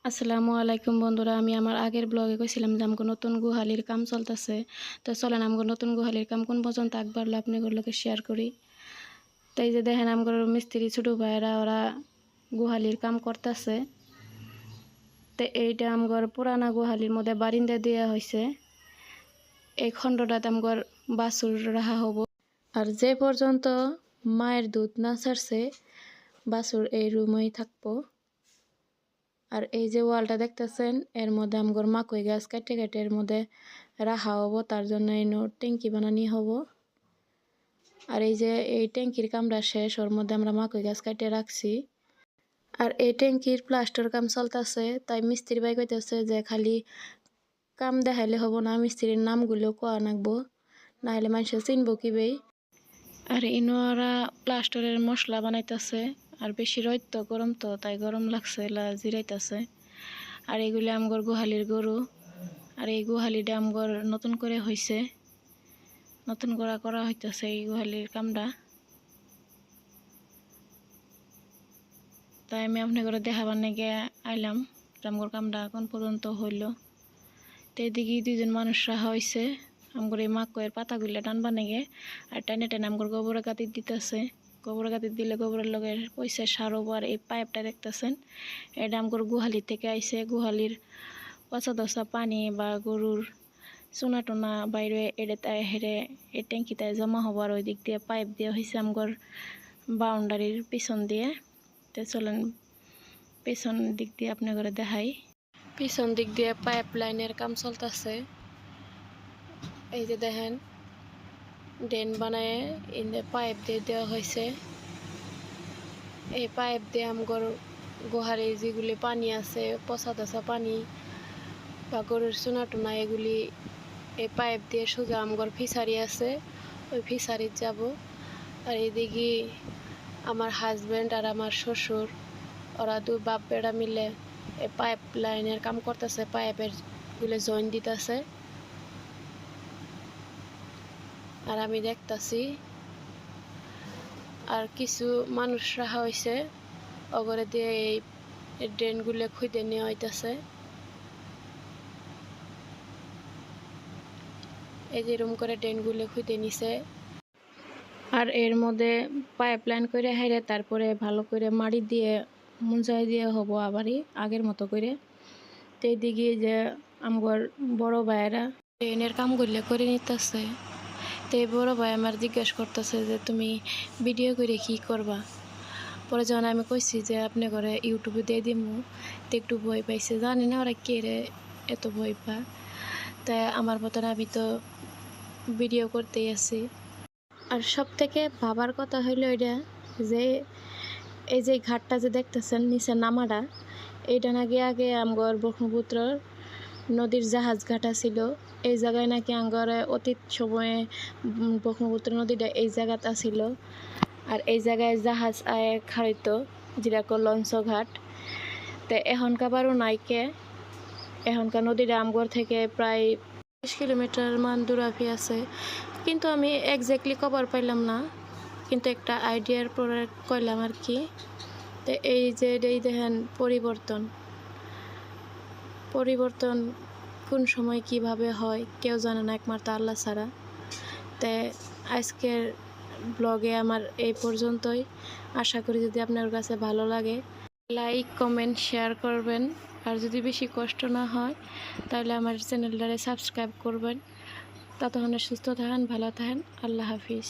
আসসালামু আলাইকুম বন্ধুরা, আমি আমার আগের ব্লগে কইছিলাম যে আমগো নতুন গোহালির কাম চলতেছে। তো চলেন আমগো নতুন গোহালির কাম কোন পর্যন্ত আগবাড়লো আপনাগুলোকে শেয়ার করি। তো এই যে দেখেন আমগোর মিস্ত্রি ছোট ভাইয়েরা ওরা গোহালির কাম করতেছে। তো এইটা আমগোর পুরানা গোহালির মধ্যে বারিন্দা দেওয়া হয়েছে। এই খণ্ডটাতে আমগোর বাছুর রাখা হব। আর যে পর্যন্ত মায়ের দুধ না ছাড়ছে বাছুর এই রুমেই থাকবো। আর এই যে ওয়ালটা দেখতেছেন এর মধ্যে আমগর মাকই গাছ কেটে কেটে এর মধ্যে রাখা হবো, তার জন্য এই ট্যাঙ্কি বানানি হবো। আর এই যে এই ট্যাঙ্কির কামটা শেষ, ওর মধ্যে আমরা মাকই গাছ কেটে রাখছি। আর এই ট্যাঙ্কির প্লাস্টার কাম চলতেছে, তাই মিস্ত্রি ভাই কইতেছে যে খালি কাম দেখাইলে হবো না, মিস্ত্রির নামগুলো কোয়া নাকবো, নাহলে মানুষে চিনবো কিবেই। আর ইনোরা প্লাস্টারের মশলা বানাইতেছে। আর বেশি রোদ তো গরম, তো তাই গরম লাগছে জিরাইতেছে। আর এগুলি আমগর গোহালির গরু। আর এই গোহালিটা আমগর নতুন করে হয়েছে, নতুন করা হইতেছে এই গোহালির কামটা। তাই আমি আপনার করে দেখাবার নাকি আইলাম আমগর কামটা কোন পর্যন্ত হইল। তো এদিকে দুইজন মানুষ রাখা হয়েছে আমগর এই মাকয়ের পাতাগুলো টানবা নাগে। আর টানে টানে আমগর গোবরের গাতি দিতেছে। গোবরের গাতি দিলে গোবরের লগে পয়সা সার হবো। আর এই পাইপটা দেখতেছেন এটা আমগর গোহালি থেকে আইছে। গোহালির পচা দশা পানি বা গরুর চুনা টুনা বাইরে এড়ে হেরে এই ট্যাঙ্কিতে জমা হবার ওই দিক দিয়ে পাইপ দেওয়া হয়েছে আমগর বাউন্ডারির পিছন দিয়ে। তো চলেন পিছন দিক দিয়ে আপনার ঘরে দেখাই। পিছন দিক দিয়ে পাইপ লাইনের কাম চলতেছে। এই যে দেখেন ড্রেন বানায় পাইপ দিয়ে দেওয়া হয়েছে। এই পাইপ দিয়ে আমগর গোহারে যেগুলি পানি আছে পচা দশা পানি বা গরুর চুনা টুনা এগুলি এই পাইপ দিয়ে সোজা আমগর ফিশারি আছে, ওই ফিশারিত যাব। আর এইদিকে আমার হাজব্যান্ড আর আমার শ্বশুর ওরা দুই বাপ বেড়া মিলে এই পাইপ লাইনের কাম করতেছে, পাইপের গুলো জয়েন দিতেছে। আর আমি দেখতাছি আর কিছু মানুষ রাখা হয়েছে, ওগরে দিয়ে এই ড্রেনগুলো খুঁজে নেওয়া হইতেছে। এই যে রুম করে ড্রেনগুলো খুঁজে নিছে। আর এর মধ্যে পাইপ লাইন করে হাইরে তারপরে ভালো করে মাটি দিয়ে মুঞ্চাই দিয়ে হবো আবারই আগের মতো করে। তো এইদিকে যে আমগর বড় ভাইয়েরা ট্রেনের কামগুলো করে নিতেছে। তো এই বড় ভাই আমার জিজ্ঞাসা করতেছে যে তুমি ভিডিও করে কি করবা। পরে যখন আমি কইছি যে আপনি করে ইউটিউবে দিয়ে দিমু, তো একটু ভয় পাইছে, জানি না ওরা কে রে এত ভয় পা। তাই আমার মতন আমি তো ভিডিও করতেই আছি। আর সব থেকে ভাবার কথা হইল এটা যে এই যে ঘাটটা যে দেখতেছেন নিচে নামাটা, এইটা নাকি আগে আমগর ব্রহ্মপুত্র নদীর জাহাজ ঘাটা ছিল। এই জায়গায় নাকি আমগর অতীত সময়ে ব্রহ্মপুত্র নদীটা এই জায়গাটা ছিল। আর এই জায়গায় জাহাজ আয় খাড়িত, যেরকম লঞ্চ ঘাট। তো এখনকার বারও নাইকে, এখনকার নদীটা আমগর থেকে প্রায় 20 কিলোমিটার মান দূরাফি আছে, কিন্তু আমি এক্স্যাক্টলি কভার পাইলাম না, কিন্তু একটা আইডিয়ার পরে কইলাম আর কি। তো এই যে এই দেখেন পরিবর্তন কোন সময় কিভাবে হয় কেউ জানে না, একমাত্র আল্লাহ ছাড়া। তো আজকের ব্লগে আমার এই পর্যন্তই। আশা করি যদি আপনার কাছে ভালো লাগে লাইক কমেন্ট শেয়ার করবেন। আর যদি বেশি কষ্ট না হয় তাহলে আমার চ্যানেলটারে সাবস্ক্রাইব করবেন। ততক্ষণে সুস্থ থাকেন, ভালো থাকেন। আল্লাহ হাফিজ।